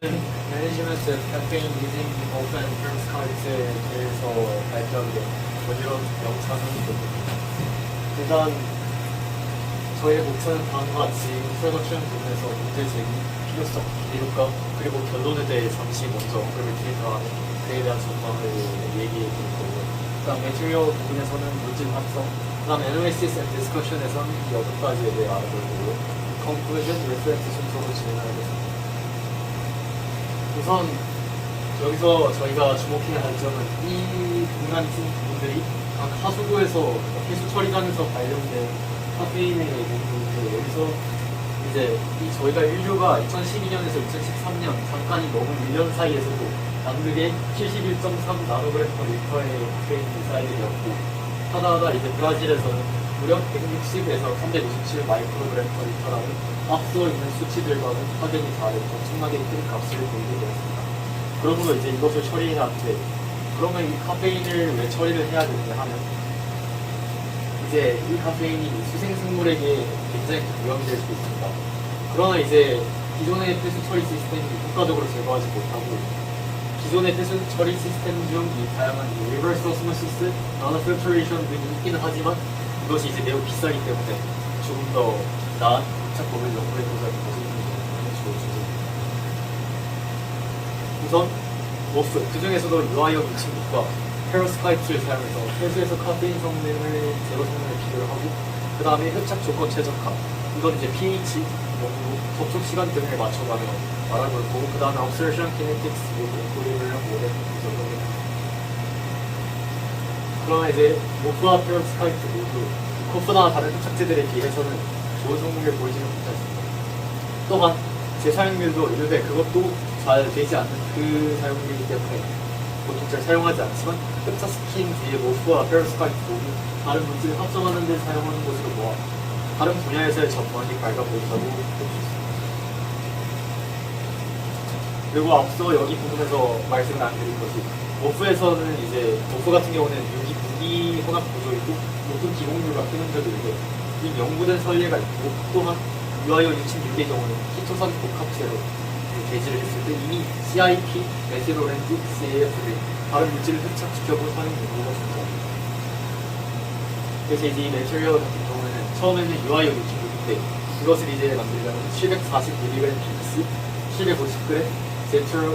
매니지먼트 캠페인 유징 오픈 프레스카이트에 대해서 발표하게 된 이런 영상은 일단 저희의 목표는 다음과 같이 프로덕션 부분에서 문제 제기, 필요성, 이론과 그리고 결론에 대해 잠시 먼저 언급을 드린 다음에 그에 대한 전망을 얘기해 드릴 거고요. 그다음 매트리얼 부분에서는 물질 합성, 그다음 애널리시스 앤 디스커션에서는 이 8가지에 대해 알아볼 거고요. 컨클루전, 리플렉트 순서로 진행하겠습니다. 우선 여기서 저희가 주목해야 할 점은 이 동그란 부분들이 각 하수구에서 해수 처리장에서 발령된 카페인의 내용인데 여기서 이제 이 저희가 인류가 2012년에서 2013년 잠깐이 넘은 1년 사이에서도 남극에 71.3 나노그램 per 리터의 카페인이 쌓이게 되었고 하다하다 이제 브라질에서는 무려 160에서 357 마이크로그램 per 리터라는 앞서 있는 수치들과는 확연히 다른 엄청나게 큰 값을 보이게 되었습니다. 그러므로 이제 이것을 처리해야 하는데 그러면 이 카페인을 왜 처리를 해야 되느냐 하면 이제 이 카페인이 수생생물에게 굉장히 위험이 될 수 있습니다. 그러나 이제 기존의 폐수 처리 시스템이 효과적으로 제거하지 못하고 기존의 폐수 처리 시스템 중 이 다양한 리버스 오스모시스, 나노필터레이션 등이 있기는 하지만 이것이 이제 매우 비싸기 때문에 조금 더 나은 부착법을 연구해 보자는 것이 주로 주제입니다. 우선 모프, 그 중에서도 유아이온 26과 페로스카이트를 사용해서 폐수에서 카페인 성능을 제거 성능을 비교를 하고 그 다음에 흡착 조건 최적화, 이건 이제 pH, 농도, 접촉 시간 등을 맞춰가며 말하는 걸 보고 그 다음에 observation kinetics, equilibrium 모델 적용입니다. 그러나 이제 모프와 페로스카이트 모두 코프나 다른 흡착제들에 비해서는 좋은 성능을 보이지는 못했습니다. 또한 재사용률도 이르되 그것도 잘 되지 않는 그 사용률이기 때문에 보통 잘 사용하지 않지만 흡착시킨 뒤에 모프와 페로스카이트 모두 다른 물질을 합성하는 데 사용하는 것으로 모아 다른 분야에서의 전망이 밝아 보인다고 볼 수 있습니다. 그리고 앞서 여기 부분에서 말씀을 안 드린 것이 모프에서는 이제 모프 같은 경우는 무기 혼합 구조이고 높은 기공률과 표현적이고 이 연구된 선례가 있고 또한 유아이온 66의 경우는 키토산 복합체로 배지를 했을 때 이미 CIP, 메틸오렌지, CAF 등 다른 물질을 흡착시켜본 사용 연구가 존재합니다. 그래서 이제 이 매트리얼 같은 경우에는 처음에는 유아이온 66인데 이것을 이제 만들려면 740mg 픽스, 750g 제트로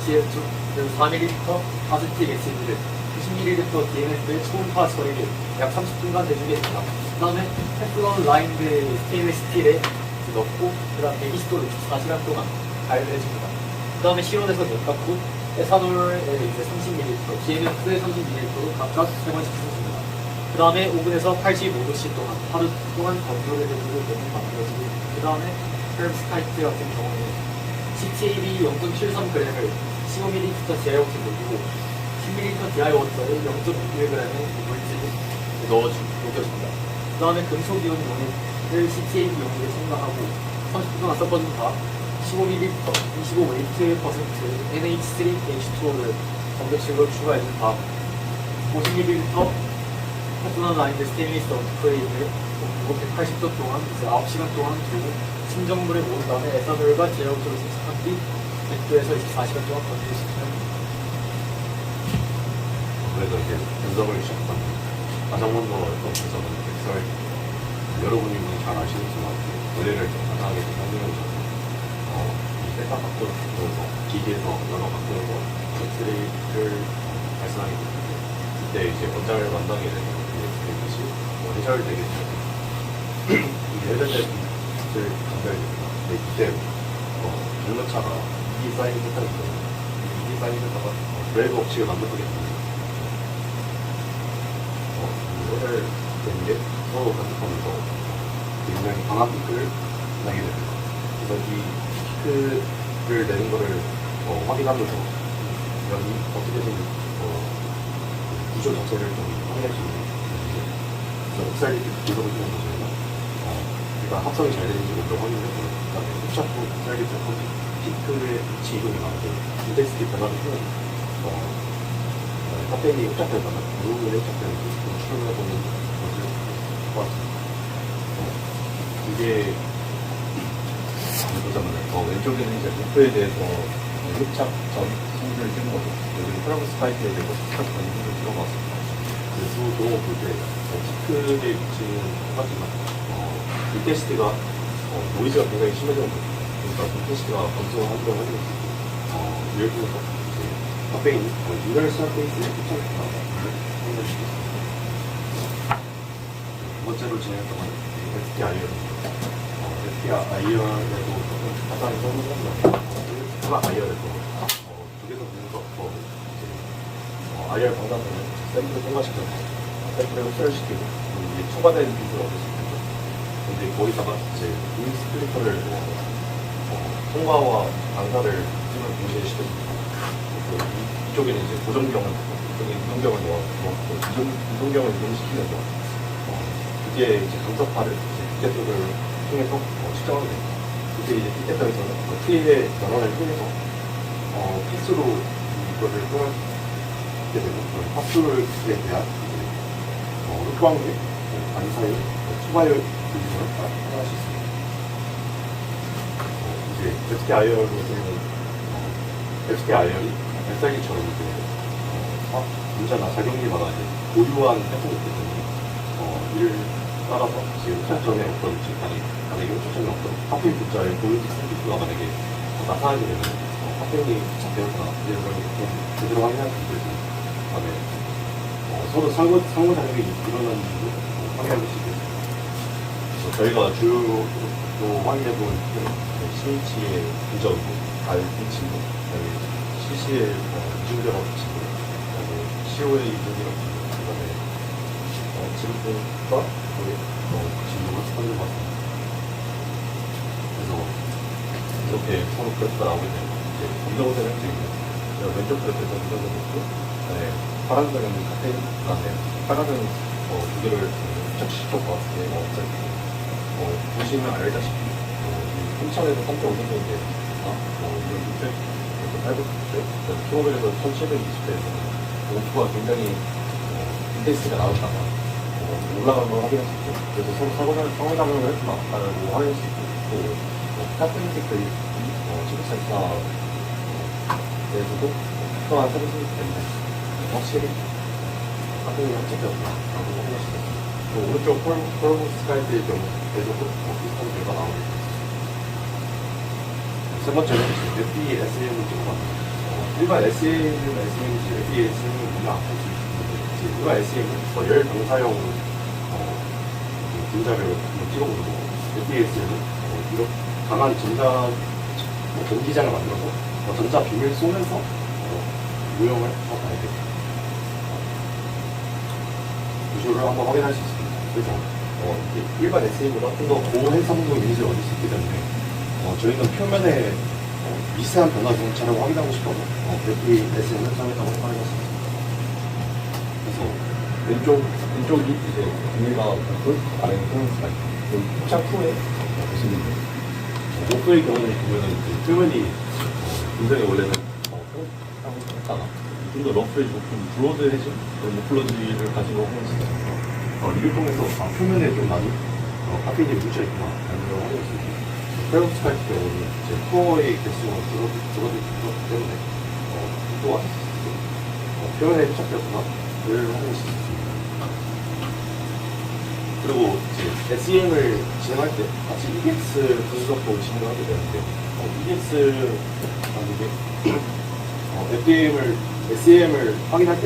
CF2, 그리고 4ml 아세틱 애시드를 90ml DNF의 초음파 처리를 약 30분간 해주게 됩니다. 그 다음에 테플론 라인드 스테인리스 스틸에 넣고 그 다음 120도로 24시간 동안 가열을 해줍니다. 그 다음에 실온에서 냉각 후 에탄올에 이제 30ml, DNF에 30ml로 각각 3번씩 씁니다. 그 다음에 오븐에서 85도씨 동안 하루 동안 건조를 해주고 면이 만들어지고 그 다음에 페rovskite 같은 경우는 CTAB 0.73g을 15ml 제어용기 녹이고 10ml DI-워터에 0.6mg의 물질을 녹여줍니다. 그 다음에 금속이온 용액을 CTAB 용액에 첨가하고 30분 동안 섞어준 다음 15ml, 25% NH3H2O를 정백식으로 추가해준 다음 50ml 테플론 라인드 스테인리스 언프레임을 180도 동안 이제 9시간 동안 두고 심정물에 모은 다음에 에탄올과 제어용기로 세척한 뒤 100도에서 24시간 동안 건조시키면 그래서 이제 분석을 시작한 가장 먼저 했던 분석은 엑셀 여러분이 잘 아시겠지만 원래를 가상하게 설명을 이 세타 각도에서 기계에서 여러 각도에서 엑스레이를 발생하게 되는데 그때 이제 원자를 만나게 되는 것이 해결되게 되죠. 이 해결된 것을 감별됩니다. 근데 이때 전력차가 이기 사이즈 세타가 있거든요. 이기 사이즈 세타가 브레이크 법칙을 만들게 됩니다. 이거를 된 게 서로 간섭하면서 굉장히 강한 피크를 내게 됩니다. 그래서 이 피크를 내는 거를 확인하면서 연이 어떻게 생긴 구조 자체를 좀 확인할 수 있는 그래서 흡사리 분석을 통해서 저희가 일단 합성이 잘 되는지 먼저 확인해서 그 다음에 흡착 후 흡사리 분석 피크의 위치 이동이 나오고 인텐시티 변화를 통해 카페인이 흡착되거나 무음에 흡착되는지 추론해 보는 것을 보았습니다. 이게 보자면 왼쪽에는 이제 목표에 대해서 흡착 전 성분을 찍은 거죠. 요즘 페로브스카이트에 대고 흡착 전 성분을 찍어봤습니다. 그래서 저거 볼때 피크에 비치는 똑같지만 이 테스트가 노이즈가 굉장히 심해졌는데 그러니까 이 테스트가 감소한 한도를 확인할 수 있고 예를 들어서 이제 카페인, 유랄산 베이스의 흡착과 확인할 수 있습니다. 두 번째로 진행했던 건 FT 아이언. FT 아이언에도 간단히 설명합니다. 아이언에서 쪽에서 보면서 이제 아이언 방사선을 샘플을 통과시켜서 샘플을 흡수시키고 이제 추가된 빛을 얻을 수 있겠죠. 근데 거기다가 이제 빔 스플리터를 통과와 방사를 빔을 동시에 시켜줍니다. 그래서 이쪽에는 이제 고정경을 이쪽에 이동경을 넣고 이동경을 이동시키면서 그게 이제 감사파를 이제 빛대 쪽을 통해서 측정하게 됩니다. 그때 이제 피테터에서는 트리의 변환을 통해서 필수로 이거를 통하게 되고 합수에 대한 흡광의 반사율, 추가율 기준을 확인할 수 있습니다. 이제 FT 아이언은 FT 아이언이 뱃살기처럼 이제 문자나 작용기마다 이제 고유한 패턴이 있기 때문에 이를 따라서 지금 전에 어떤 만약에 초점이 없던 카페인 분자의 고유직 스피드가 만약에 나타나게 되면 카페인이 잡혀있거나 이런 걸 제대로 확인할 수 있고 그다음에 서로 상호작용이 일어나는지도 확인할 수 있고 저희가 주로 확인해본 CH의 분자이고 RP치고 CC의 이중결합 치고 CO의 이중결합 치고 그다음에 지름pun과 진동을 찾는 것 같습니다. 그래서 이렇게 서로 그래프가 나오게 되면 이제 검정색을 찍으면 왼쪽 그래프에서 검정색을 찍고 파란색은 카페인, 그다음에 빨간색은 두 개를 흡착시켜 보았을 때 보시면 알다시피 이 3,000에서 3,500대 이런 숫자 짧은 숫자 킬로그램에서 1,720대에서는 오프가 굉장히 인테스트가 나왔다가 올라가는 걸 확인할 수 있고 그래서 서로 상호작용을 했구나 라고 확인할 수 있고 또 카페인틱들이 치료센터에서도 특정한 서비스이기 때문에 확실히 카페인이 합체되었구나 라고 확인할 수 있습니다. 또 오른쪽 폴로스카이트의 경우에서도 비슷한 결과가 나오게 있습니다. 세 번째는 FDSM을 찍어봤는데 일반 SM은 FDSM을 우리가 안 볼 수 있는데 일반 SM은 열 방사형 분자를 찍어보고 FDSM은 이렇게 강한 전자 전기장을 만들어서 전자 빔을 쏘면서 모형을 봐야 돼요. 구조를 한번 확인할 수 있습니다. 그래서 일반 SM보다 좀 더 고해상도 이미지를 얻을 수 있기 때문에 저희는 표면에 미세한 변화 정차를 확인하고 싶어서 FDSM을 사용했다고 확인했습니다. 그래서 왼쪽이 이제 비밀가 오픈, 아래는 페로브스카이트. 흡착 후에 보시면 돼요. 오프의 경우는 보면은 이제 표면이 굉장히 원래는 하고 했다가 좀 더 러프해지고 좀 브로드해진 그런 모플러지를 가지고 하는 시스템. 이를 통해서 표면에 좀 많이 카페인이 묻혀있구나 라는 걸 확인할 수 있고 페로브스카이트 경우는 이제 코어의 개수가 줄어들기 때문에 또한 표면에 흡착되었구나 를 확인할 수 있습니다. 그리고 이제 SEM을 진행할 때 같이 EDX 분석도 진행을 하게 되는데 EDX라는 게 SEM을 확인할 때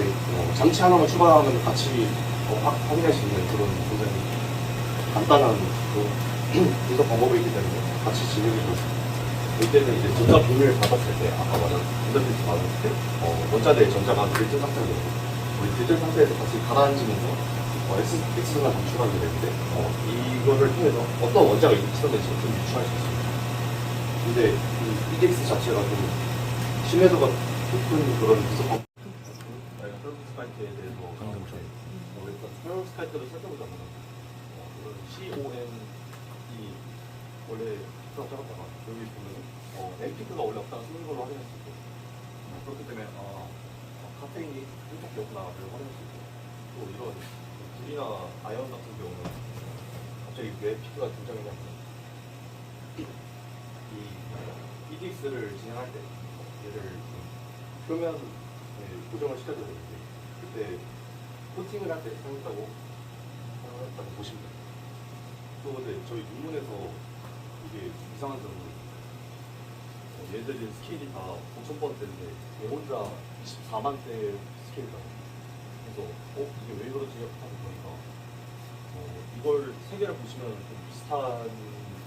장치 하나만 추가하면 같이 확인할 수 있는 그런 굉장히 간단한 분석 방법이기 때문에 같이 진행해 주었습니다. 이때는 이제 전자 빔을 받았을 때 아까 말한 전자 빔을 받았을 때 원자대 전자가 들뜬 상태로 우리 들뜬 상태에서 같이 가라앉으면서 X가 방출하게 되는데 이거를 통해서 어떤 원자가 입수될지 좀 유추할 수 있습니다. 근데 이 EDX 자체가 좀 신뢰도가 높은 그런 분석 방법 페로브스카이트에 대해서 일단 페로브스카이트를 살펴보자면 이런 CON이 원래 들어갔다가 여기 보면 MP크가 원래 없다가 쓰는 걸로 확인할 수 있고 그렇기 때문에 카페인이 흡착되었구나를 확인할 수 있고 또 이런 불이나 아이언 같은 경우는 갑자기 왜 피크가 등장했냐면 이 EDX를 진행할 때 얘를 좀 표면에 고정을 시켜줘야 되는데 그때 코팅을 할 때 사용했다고 보시면 돼요. 또 근데 저희 논문에서 이게 이상한 점은 얘들이 스케일이 다 5,000번대인데 얘 혼자 24만대 스케일이라고. 그래서 이게 왜 그러지 하고 보니까 이걸 세 개를 보시면 좀 비슷한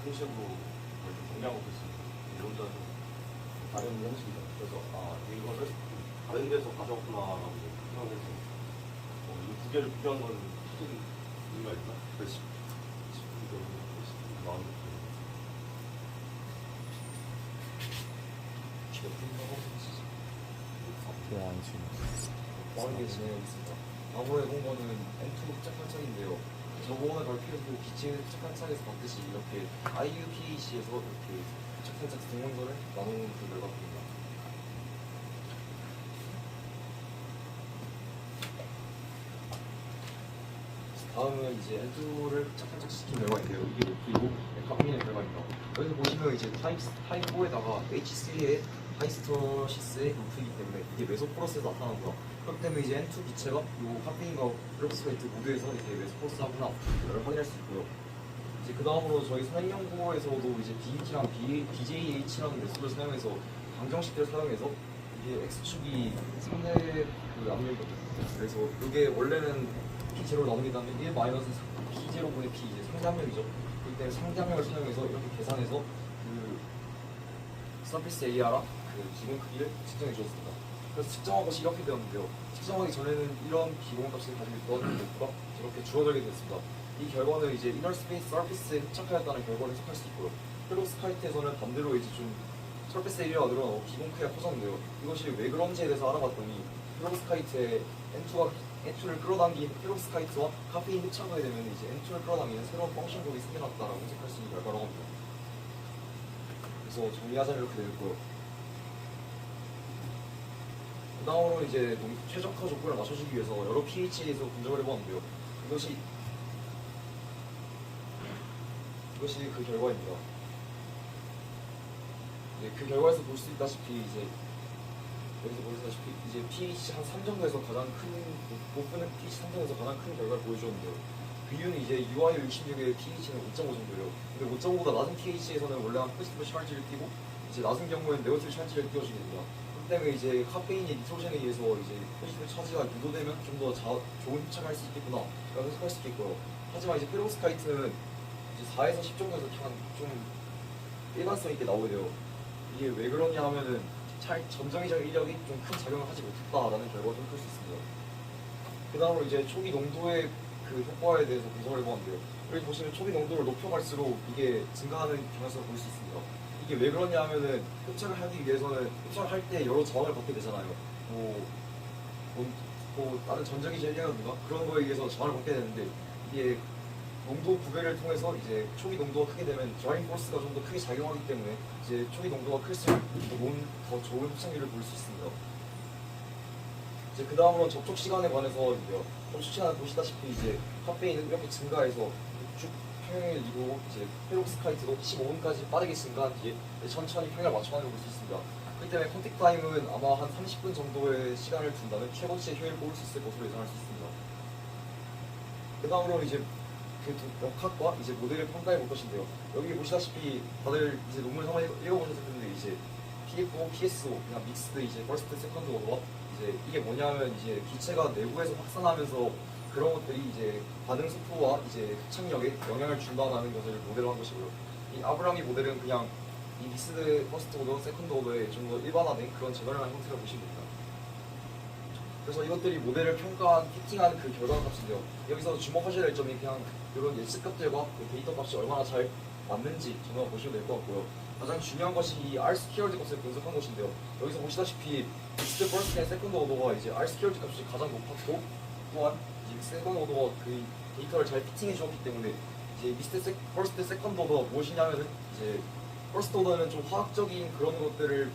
형식으로 좀 정리하고 있습니다. 얘 혼자 좀 다른 형식이다. 그래서 이거를 다른 데서 가져왔구나라고 생각해서 이 두 개를 비교한 건 실은 의미가 있나? 그래서 10분 정도 마음이 빠르게 진행하겠습니다. 다음으로 해본 거는 N2 흡착 탄착인데요. 저번에 발표한 그 기체 흡착 탄착에서 봤듯이 이렇게 IUPAC에서 이렇게 흡착 탄착 등원서를 나누는 그 결과입니다. 다음은 이제 N2를 흡착 탄착시킨 결과인데요. 이게 그리고 카페인의 결과입니다. 여기서 보시면 이제 타입 4에다가 H3의 하이스토시스의 루프이기 때문에 이게 메소포러스에서 나타나고요. 그렇기 때문에 이제 N2 기체가 이 카페인과 페록스카이트 모두에서 이제 메소포러스하구나 를 확인할 수 있고요. 이제 그 다음으로 저희 선행 연구에서도 이제 BET랑 BJH라는 메소드를 사용해서 방정식들을 사용해서 이게 X축이 상대 그 압력이거든요. 그래서 이게 원래는 P0로 나누게 되면 1 마이너스 P0분의 P 이제 상대 압력이죠. 그렇기 때문에 상대 압력을 사용해서 이렇게 계산해서 그 서피스 AR랑 그 기본 크기를 측정해 주었습니다. 그래서 측정한 것이 이렇게 되었는데요. 측정하기 전에는 이런 기본 값을 가지고 있던 목표가 이렇게 줄어들게 됐습니다. 이 결과는 이제 이너 스페이스 서피스에 흡착하였다는 결과를 해석할 수 있고요. 페록스카이트에서는 반대로 이제 좀 서피스 에리아가 늘어나고 기본 크기가 커졌는데요. 이것이 왜 그런지에 대해서 알아봤더니 페록스카이트의 N2를 끌어당긴 페록스카이트와 카페인 흡착하게 되면 이제 N2를 끌어당기는 새로운 펑션 곱이 생겨났다라고 해석할 수 있는 결과라고 합니다. 그래서 정리하자면 이렇게 되었고요. 그 다음으로 이제 최적화 조건을 맞춰주기 위해서 여러 pH에서 분석을 해보았는데요. 이것이 그 결과입니다. 그 결과에서 볼 수 있다시피 이제 여기서 보시다시피 이제 pH 한 3 정도에서 가장 큰 목표는 pH 3 정도에서 가장 큰 결과를 보여주었는데요. 그 이유는 이제 UIO 26의 pH는 5.5 정도예요. 근데 5.5보다 낮은 pH에서는 원래 한 포지티브 샤르지를 띄고 이제 낮은 경우에는 네거티브 샤르지를 띄워주게 됩니다. 그렇기 때문에 이제 카페인이 니트로젠에 의해서 이제 포지티브 차지가 유도되면 좀 더 좋은 흡착을 할 수 있겠구나 라고 해석할 수 있겠고요. 하지만 이제 페록스카이트는 이제 4에서 10 정도에서 그냥 좀 일관성 있게 나오게 돼요. 이게 왜 그러냐 하면은 점정이적 인력이 좀 큰 작용을 하지 못했다라는 결과를 좀 풀 수 있습니다. 그 다음으로 이제 초기 농도의 그 효과에 대해서 분석을 해보았는데요. 여기 보시면 초기 농도를 높여갈수록 이게 증가하는 경향성을 볼 수 있습니다. 이게 왜 그러냐 하면은 흡착을 하기 위해서는 흡착을 할 때 여러 저항을 받게 되잖아요. 다른 전자기질 인력이라든가 그런 거에 의해서 저항을 받게 되는데 이게 농도 구별을 통해서 이제 초기 농도가 크게 되면 드라이빙 포스가 좀 더 크게 작용하기 때문에 이제 초기 농도가 클수록 더 좋은 흡착률을 볼 수 있습니다. 이제 그 다음으로 접촉 시간에 관해서인데요. 접촉 시간을 보시다시피 이제 카페인은 이렇게 증가해서 쭉 평형을 이루고 이제 페록스카이트도 15분까지 빠르게 증가한 뒤에 천천히 평형을 맞춰가는 걸 볼 수 있습니다. 그렇기 때문에 컨택 타임은 아마 한 30분 정도의 시간을 둔다면 최고치의 효율을 뽑을 수 있을 것으로 예상할 수 있습니다. 그 다음으로 이제 그 역학과 이제 모델을 평가해 볼 것인데요. 여기 보시다시피 다들 이제 논문을 한번 읽어보셨을 텐데 이제 PFO, PSO, 그냥 믹스드 이제 퍼스트, 세컨드 오더와 이제 이게 뭐냐면 이제 기체가 내부에서 확산하면서 그런 것들이 이제 반응 속도와 이제 흡착력에 영향을 준다는 것을 모델로 한 것이고요. 이 아브라미 모델은 그냥 이 믹스드 퍼스트 오더, 세컨드 오더에 좀 더 일반화된 그런 저널한 형태를 보시면 됩니다. 그래서 이것들이 모델을 평가한, 피팅한 그 결과값인데요. 여기서 주목하셔야 될 점이 그냥 이런 예측값들과 그 데이터 값이 얼마나 잘 맞는지 정말 보시면 될 것 같고요. 가장 중요한 것이 이 R-squared 값을 분석한 것인데요. 여기서 보시다시피 믹스드 퍼스트 앤 세컨드 오더가 이제 R-squared 값이 가장 높았고 또한 이제 세컨드 오더가 그 데이터를 잘 피팅해 주었기 때문에 이제 믹스드 퍼스트 세컨드 오더가 무엇이냐면은 이제 퍼스트 오더는 좀 화학적인 그런 것들을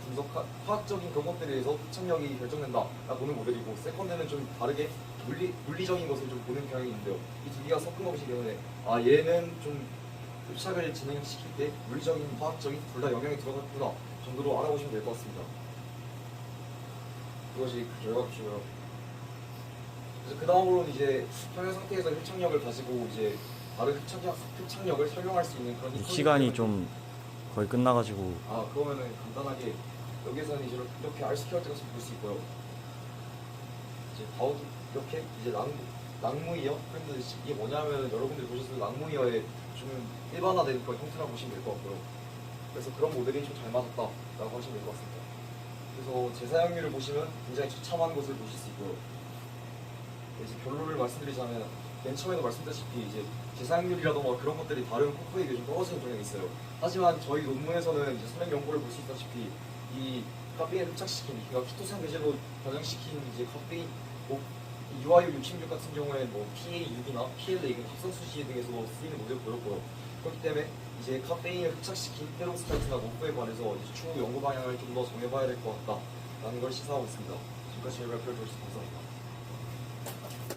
화학적인 그런 것들에 의해서 흡착력이 결정된다라고 보는 모델이고, 세컨드는 좀 다르게 물리적인 것을 좀 보는 경향이 있는데요. 이 두 개가 섞은 것이기 때문에 얘는 좀 흡착을 진행시킬 때 물리적인, 화학적인 둘 다 영향이 들어갔구나 정도로 알아보시면 될 것 같습니다. 그것이 그 결과값이고요. 그래서 그 다음으로는 이제 평형 상태에서 흡착력을 가지고 이제 다른 흡착력을 설명할 수 있는 그런 시간이 좀 거의 끝나가지고 그러면은 간단하게 여기에서는 이제 이렇게 R 스퀘어 같은 것을 볼 수 있고요. 이제 바우드 이렇게 이제 랑무이어 근데 이게 뭐냐면 여러분들이 보셨을 때 랑무이어의 좀 일반화된 그런 형태라고 보시면 될 것 같고요. 그래서 그런 모델이 좀 잘 맞았다라고 하시면 될 것 같습니다. 그래서 재사용률을 보시면 굉장히 처참한 것을 보실 수 있고요. 이제 결론을 말씀드리자면 맨 처음에도 말씀드렸다시피 이제 재사용률이라던가 그런 것들이 다른 코프에게 좀 떨어지는 경향이 있어요. 하지만 저희 논문에서는 이제 선행 연구를 볼 수 있다시피 이 카페인을 흡착시킨, 그러니까 키토산 배제로 변형시킨 이제 카페인, UIU 66 같은 경우에는 뭐 PA6이나 PLA 합성수지 등에서 쓰이는 모델을 보였고요. 그렇기 때문에 이제 카페인을 흡착시킨 페로스타이트나 노프에 관해서 이제 추후 연구 방향을 좀 더 정해봐야 될 것 같다라는 걸 시사하고 있습니다. 지금까지 저희 발표를 들어주셔서 감사합니다.